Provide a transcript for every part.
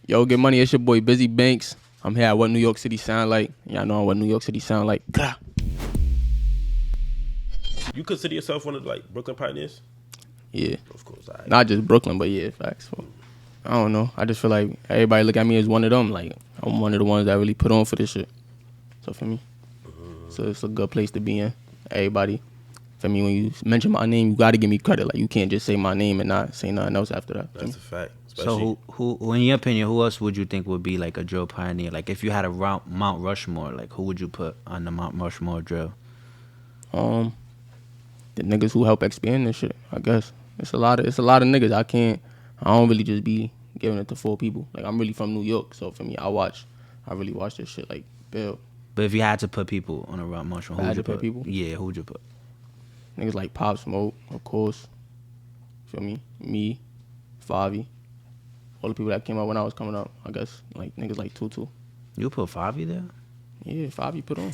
Yo, get money. It's your boy Bizzy Banks. I'm here at What New York City Sound Like. Y'all know what New York City sound like. You consider yourself one of the, Brooklyn pioneers? Yeah. Of course. Not just Brooklyn, but yeah, facts. So, I don't know. I just feel like everybody look at me as one of them. Like, I'm one of the ones that really put on for this shit. So, for me. So, it's a good place to be in. Everybody. For me, when you mention my name, you got to give me credit. Like, you can't just say my name and not say nothing else after that. That's a fact. So who, in your opinion, who else would you think would be like a drill pioneer? Like if you had a Mount Rushmore, like who would you put on the Mount Rushmore drill? The niggas who help expand this shit, I guess. It's a lot of niggas. I don't really just be giving it to 4 people. Like I'm really from New York, so for me, I really watch this shit like Bill. But if you had to put people on a Mount Rushmore, who would you put? People? Yeah, who would you put? Niggas like Pop Smoke, of course. Feel me? Me, Favi. All the people that came out when I was coming up, I guess, like niggas like Tutu. You put Favi there? Yeah, Favi put on.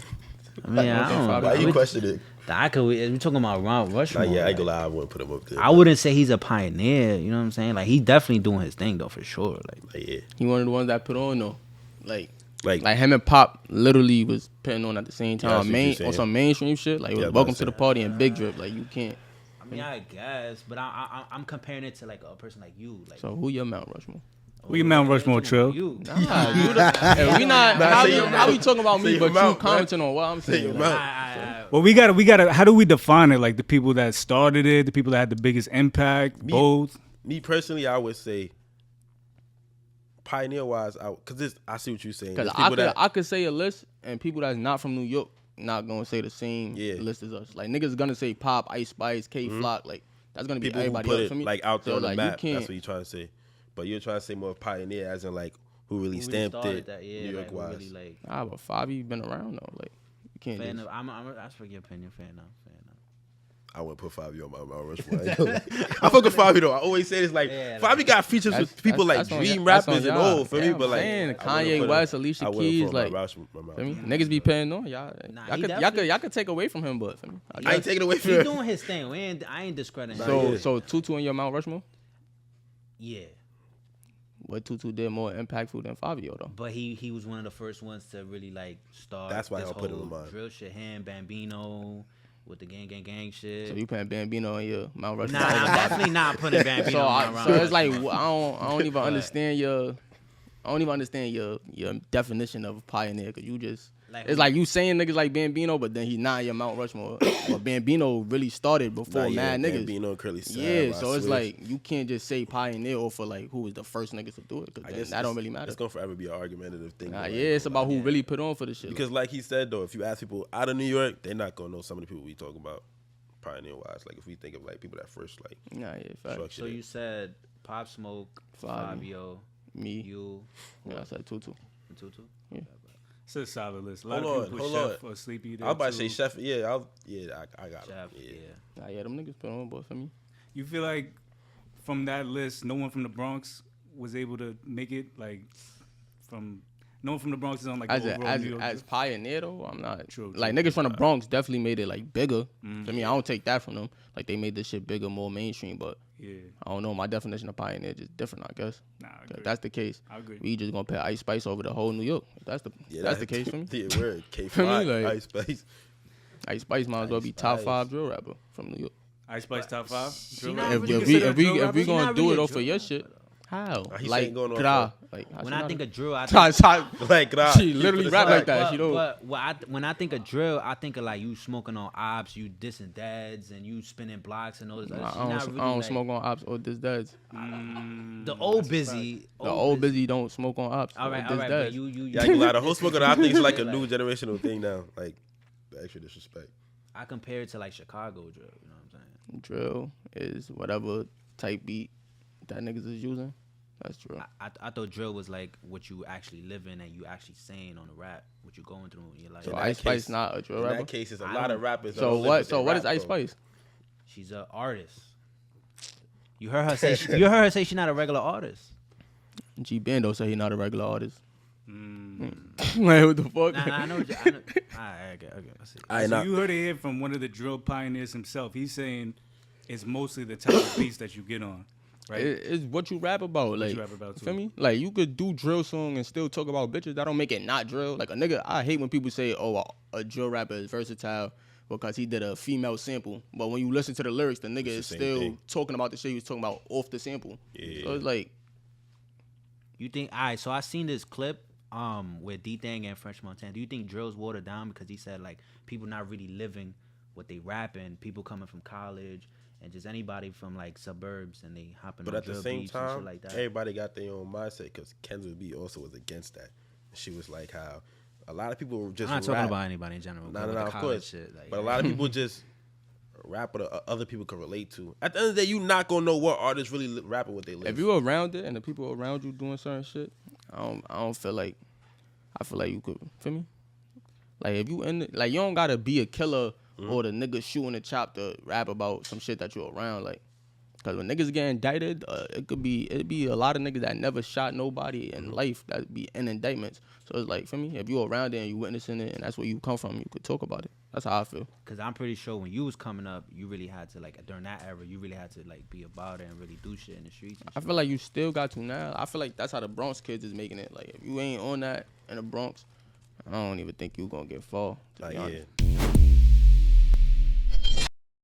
I mean, I don't know. Why you question it? We talking about Mount Rushmore. I ain't gonna lie, I wouldn't put him up there. I wouldn't say he's a pioneer. You know what I'm saying? Like he definitely doing his thing though, for sure. Yeah. He one of the ones that put on though. Like him and Pop literally was putting on at the same time. On some mainstream shit. Like it was Welcome to the Party and Big Drip. Like you can't. I mean, I guess, but I'm comparing it to like a person like you. Like, so who your Mount Rushmore? Who your Mount Rushmore, Trill? You. We not. How we talking about me, but you commenting on what I'm saying? Well, we gotta. How do we define it? Like the people that started it, the people that had the biggest impact, both. Me personally, I would say pioneer-wise, because I see what you're saying. Because I could say a list, and people that's not from New York not gonna say the same list as us. Like niggas gonna say Pop, Ice Spice, K Flock. Like that's gonna be people everybody who put else for me. Like out there so, on the like, map. That's what you're trying to say. But you're trying to say more pioneer, as in like who really stamped it, New York wise. Really, but Favi been around though. Like you can't. Fair enough. I'm ask for your opinion. Fair enough. I wouldn't put Favi on my Mount Rushmore. I fuck with Favi though. I always say this Favi got features with people like Dream rappers and all for me, but like Kanye West, Alicia Keys, like niggas be paying on y'all. Y'all could take away from him, but for me, I ain't taking away from him. He's doing his thing. I ain't discrediting. So Tutu on your Mount Rushmore? Yeah. What Tutu did more impactful than Fabio though. But he was one of the first ones to really like start. That's why this I'll put him in mind. Drill shit, him, Bambino. With the gang shit. So you putting Bambino on your Mount Rushmore? Nah, I'm definitely not putting Bambino on my So it's like I don't even understand your definition of pioneer, because you just it's like you saying niggas like Bambino, but then he's not your Mount Rushmore. But Bambino really started before mad niggas. Bambino, Curly Sam, yeah, so it's like you can't just say pioneer or for like who was the first niggas to do it, because that don't really matter. It's gonna forever be an argumentative thing. It's about who really put on for the shit. Because like he said though, if you ask people out of New York, they're not gonna know some of the people we talking about pioneer wise. Like if we think of like people that first like So you said Pop Smoke, Fabio, me, you. Yeah, I said Tutu. Yeah. It's a solid list. A lot hold of people put Chef or Sleepy there. I was about to say too. Chef. I got Chef, him. Yeah, them niggas put on, but for me. You feel like from that list, no one from the Bronx was able to make it? Like no one from the Bronx is on like as pioneer though. I'm not true. Like niggas from the Bronx definitely made it like bigger. For me, I don't take that from them. Like they made this shit bigger, more mainstream. But I don't know. My definition of pioneer is just different, I guess. Nah, if that's the case, I agree. We just gonna put Ice Spice over the whole New York. If that's the case for me. Yeah, word. K5, Ice Spice. Ice Spice might as well be top 5 drill rapper from New York. Ice Spice top 5. If we gonna do it off of your shit. How? Like, gra. When I think of drill, I think like gra. She literally rap like that. But when I think of drill, I think of like you smoking on ops, you dissing dads, and you spinning blocks and all this. I don't smoke on ops or diss dads. The old Bizzy. The old Bizzy don't smoke on ops. All right. But you. Yeah, I can lie. The whole smoking, I think it's like a new generational thing now. Like the extra disrespect. I compare it to like Chicago drill. You know what I'm saying? Drill is whatever type beat that niggas is using. That's drill. I thought drill was like what you actually live in and you actually saying on the rap, what you going through in your life. So Ice Spice not a drill rapper? In that case, it's a lot of rappers. So what is Ice Spice? She's an artist. You heard her say she's not a regular artist. G Bando said he not a regular artist. Like what the fuck? Nah, I know. Okay. So you heard it here from one of the drill pioneers himself. He's saying it's mostly the type of beats that you get on. right? It's what you rap about. Like, you rap about, too. feel me? Like, you could do drill song and still talk about bitches. That don't make it not drill. Like, a nigga, I hate when people say, oh, a drill rapper is versatile because he did a female sample. But when you listen to the lyrics, the nigga is still talking about the shit he was talking about off the sample. Yeah. So it's like, You think, all right, so I seen this clip with D-Thang and French Montana. Do you think drill's watered down because he said, like, people not really living what they rapping, people coming from college, and just anybody from, like, suburbs, and they hopping But on at the drill same beats and time, shit like that? everybody got their own mindset because Kendra B also was against that. She was like how a lot of people just I'm not talking about anybody in general. No, with the of college course. Shit, like, but a lot of people just rap what other people can relate to. At the end of the day, you not gonna know what artists really rapping what they live. if you around it and the people around you doing certain shit, I don't feel like, I feel like you could, feel me? Like, if you in it, like, you don't gotta be a killer or the nigga shooting a chop to rap about some shit that you around, like. Cause when niggas get indicted, it'd be a lot of niggas that never shot nobody in life that be in indictments. So it's like, for me, if you around it and you witnessing it and that's where you come from, you could talk about it. That's how I feel. Cause I'm pretty sure when you was coming up, you really had to, like, during that era, you really had to, like, be about it and really do shit in the streets. And I feel like you still got to now. I feel like that's how the Bronx kids is making it. Like, if you ain't on that in the Bronx, I don't even think you gonna get far. To be honest. Yeah.